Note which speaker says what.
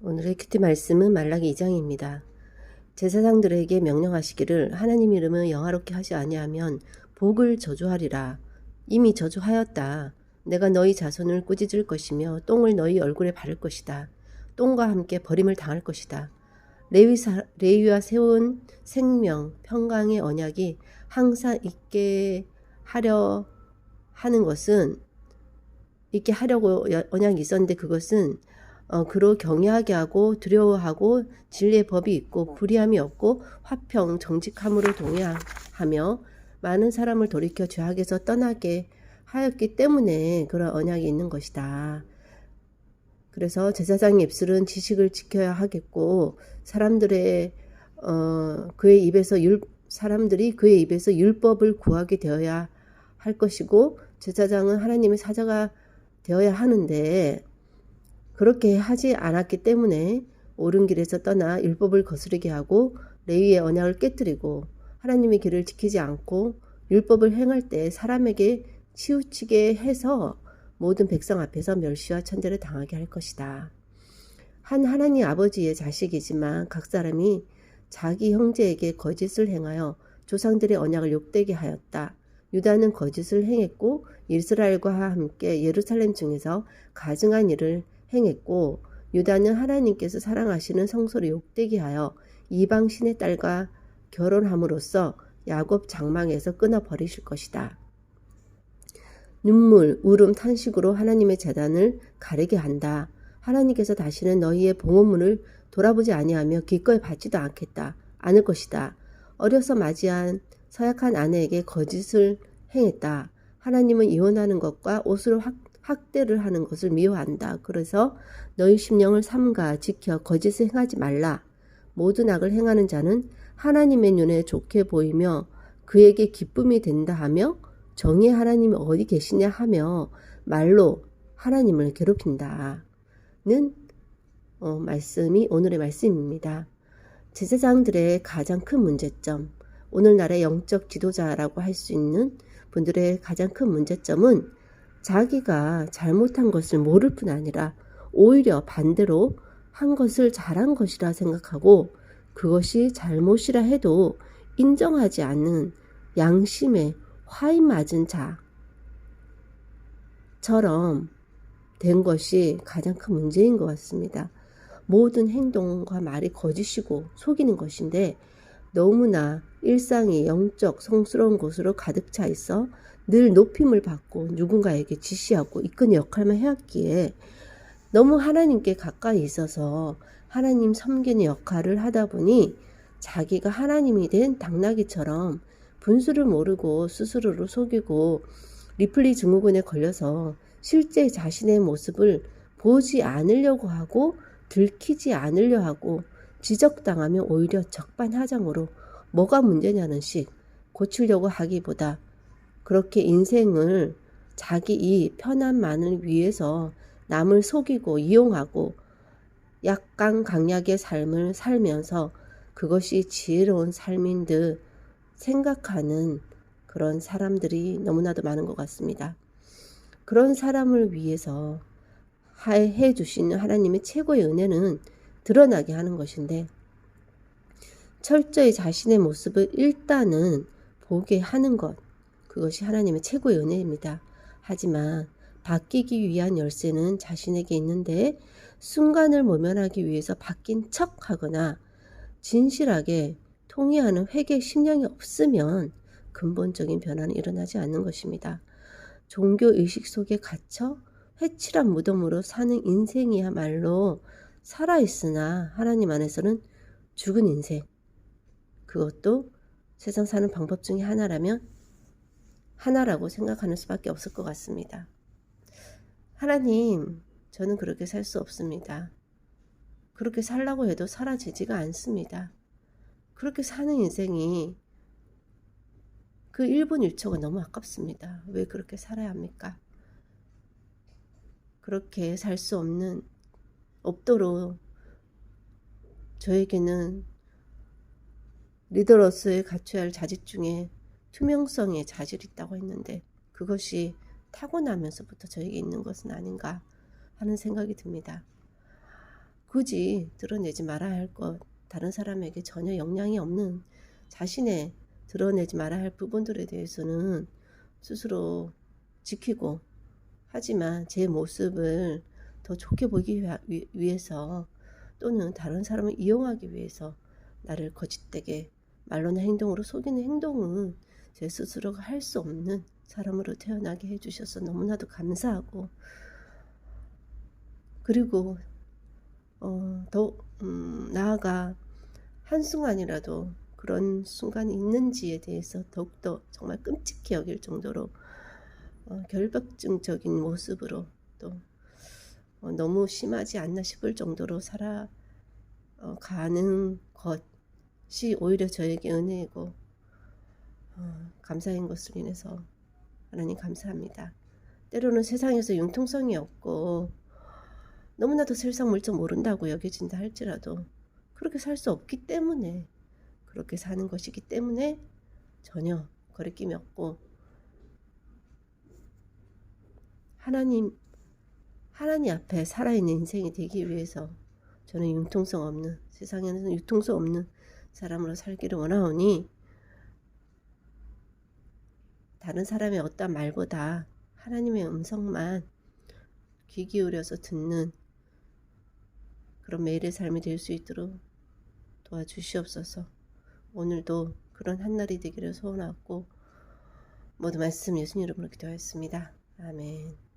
Speaker 1: 오늘의 큐티 말씀은 말라기 2장입니다. 제사장들에게 명령하시기를 하나님 이름을 영화롭게 하지 아니하면 복을 저주하리라. 이미 저주하였다. 내가 너희 자손을 꾸짖을 것이며 똥을 너희 얼굴에 바를 것이다. 똥과 함께 버림을 당할 것이다. 레위와 세운 생명 평강의 언약이 항상 있게 하려 하는 것은 있게 하려고 언약이 있었는데 그것은 그로 경외하게 하고 두려워하고 진리의 법이 있고 불의함이 없고 화평 정직함으로 동행하며 많은 사람을 돌이켜 죄악에서 떠나게 하였기 때문에 그런 언약이 있는 것이다. 그래서 제사장의 입술은 지식을 지켜야 하겠고 사람들이 그의 입에서 율법을 구하게 되어야 할 것이고 제사장은 하나님의 사자가 되어야 하는데 그렇게 하지 않았기 때문에 옳은 길에서 떠나 율법을 거스르게 하고 레위의 언약을 깨뜨리고 하나님의 길을 지키지 않고 율법을 행할 때 사람에게 치우치게 해서 모든 백성 앞에서 멸시와 천대를 당하게 할 것이다. 한 하나님 아버지의 자식이지만 각 사람이 자기 형제에게 거짓을 행하여 조상들의 언약을 욕되게 하였다. 유다는 거짓을 행했고 이스라엘과 함께 예루살렘 중에서 가증한 일을 행했고 유다는 하나님께서 사랑하시는 성소를 욕되게 하여 이방 신의 딸과 결혼함으로써 야곱 장막에서 끊어버리실 것이다. 눈물, 울음, 탄식으로 하나님의 제단을 가리게 한다. 하나님께서 다시는 너희의 봉헌물을 돌아보지 아니하며 기꺼이 받지도 않을 것이다. 어려서 맞이한 서약한 아내에게 거짓을 행했다. 하나님은 이혼하는 것과 옷으로 학대를 하는 것을 미워한다. 그래서 너희 심령을 삼가 지켜 거짓을 행하지 말라. 모든 악을 행하는 자는 하나님의 눈에 좋게 보이며 그에게 기쁨이 된다 하며 정의의 하나님이 어디 계시냐 하며 말로 하나님을 괴롭힌다. 는 말씀이 오늘의 말씀입니다. 제사장들의 가장 큰 문제점, 오늘날의 영적 지도자라고 할 수 있는 분들의 가장 큰 문제점은 자기가 잘못한 것을 모를 뿐 아니라 오히려 반대로 한 것을 잘한 것이라 생각하고 그것이 잘못이라 해도 인정하지 않는 양심에 화인 맞은 자처럼 된 것이 가장 큰 문제인 것 같습니다. 모든 행동과 말이 거짓이고 속이는 것인데 너무나 일상이 영적 성스러운 곳으로 가득 차 있어 늘 높임을 받고 누군가에게 지시하고 이끄는 역할만 해왔기에 너무 하나님께 가까이 있어서 하나님 섬기는 역할을 하다 보니 자기가 하나님이 된 당나귀처럼 분수를 모르고 스스로를 속이고 리플리 증후군에 걸려서 실제 자신의 모습을 보지 않으려고 하고 들키지 않으려 하고 지적당하면 오히려 적반하장으로 뭐가 문제냐는 식 고치려고 하기보다 그렇게 인생을 자기 이 편안만을 위해서 남을 속이고 이용하고 약간 강약의 삶을 살면서 그것이 지혜로운 삶인 듯 생각하는 그런 사람들이 너무나도 많은 것 같습니다. 그런 사람을 위해서 해 주시는 하나님의 최고의 은혜는 드러나게 하는 것인데 철저히 자신의 모습을 일단은 보게 하는 것, 그것이 하나님의 최고의 은혜입니다. 하지만 바뀌기 위한 열쇠는 자신에게 있는데 순간을 모면하기 위해서 바뀐 척하거나 진실하게 통회하는 회개 심령이 없으면 근본적인 변화는 일어나지 않는 것입니다. 종교 의식 속에 갇혀 회칠한 무덤으로 사는 인생이야말로 살아있으나 하나님 안에서는 죽은 인생, 그것도 세상 사는 방법 중에 하나라고 생각하는 수밖에 없을 것 같습니다. 하나님, 저는 그렇게 살 수 없습니다. 그렇게 살라고 해도 사라지지가 않습니다. 그렇게 사는 인생이 그 1분 1초가 너무 아깝습니다. 왜 그렇게 살아야 합니까? 그렇게 살 수 없도록 저에게는 리더로서의 갖춰야 할 자질 중에 투명성의 자질이 있다고 했는데 그것이 타고나면서부터 저에게 있는 것은 아닌가 하는 생각이 듭니다. 굳이 드러내지 말아야 할 것, 다른 사람에게 전혀 영향이 없는 자신의 드러내지 말아야 할 부분들에 대해서는 스스로 지키고, 하지만 제 모습을 더 좋게 보기 위해서 또는 다른 사람을 이용하기 위해서 나를 거짓되게 말로나 행동으로 속이는 행동은 제 스스로가 할 수 없는 사람으로 태어나게 해주셔서 너무나도 감사하고, 그리고 더 나아가 한순간이라도 그런 순간이 있는지에 대해서 더욱더 정말 끔찍히 여길 정도로 결벽증적인 모습으로 또 너무 심하지 않나 싶을 정도로 살아가는 것이 오히려 저에게 은혜이고 감사인 것을 인해서 하나님 감사합니다. 때로는 세상에서 융통성이 없고 너무나도 세상 물정 모른다고 여겨진다 할지라도 그렇게 살 수 없기 때문에, 그렇게 사는 것이기 때문에 전혀 거리낌이 없고 하나님 앞에 살아있는 인생이 되기 위해서 저는 융통성 없는, 세상에는 융통성 없는 사람으로 살기를 원하오니, 다른 사람의 어떤 말보다 하나님의 음성만 귀 기울여서 듣는 그런 매일의 삶이 될 수 있도록 도와주시옵소서. 오늘도 그런 한날이 되기를 소원하고 모든 말씀 예수님 이름으로 기도하였습니다. 아멘.